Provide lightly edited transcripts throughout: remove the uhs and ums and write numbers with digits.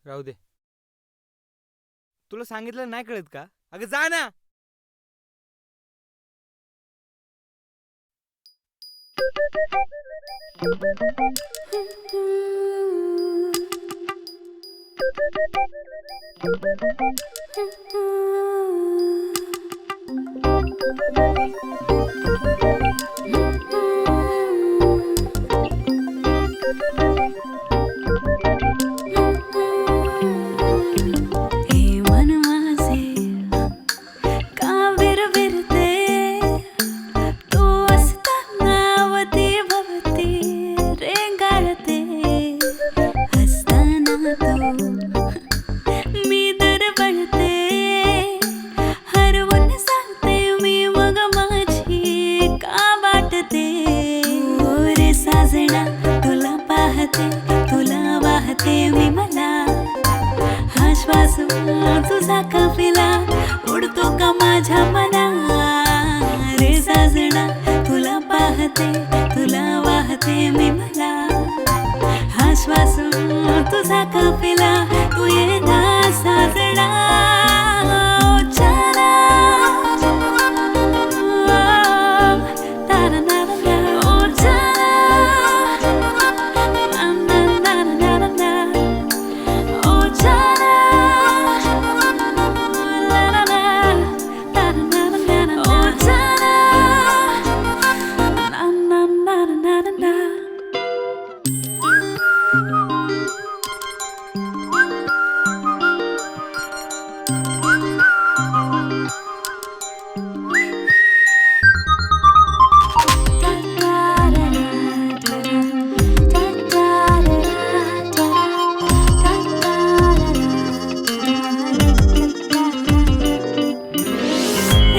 राहू दे. तुला सांगितलं नाही कळत का? अगं जा ना. हे मन माझे का विरविरते, तू असताना अवती भवती रेंगाळते. हसताना तू मी दरवळते, हरवून सांगते मी मग माझी का वाटते. ओ रे साजना तुला पाहते, तुला वाहते मी मला. हा श्वास तुझा काफिला उडतो का माझ्या मना. रे साजना तुला पाहते, तुला वाहते मी मला. हा श्वास तुझा काफिला तू ये ना साजना. ओ जाना, तारा नारा ना. ओ जाना, ना ना ना ना ना ना. ओ जाना, ला ला ला, तारा नारा ना ना. ओ जाना, ना ना ना ना ना ना.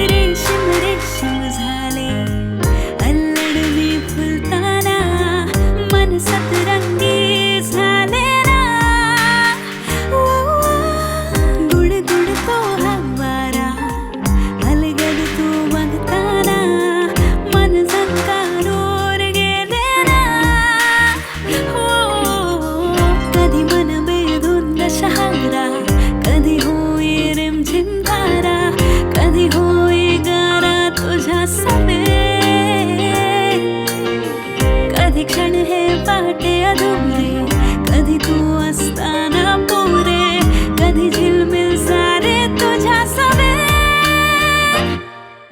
रेशीम रेशीम झाले अल्लड मी फुलताना, मन सतरंगी झाले ना. गुड गुड तो हा वारा, अलगद तू बघताना मन झंकारोर गेले ना. कधी मन बेधुंद शहारा, कधी होई रिमझिम धारा, कधी होई गारा तुझ्या समेत. कधी क्षण हे पाटे अधुरे, कधी तू असते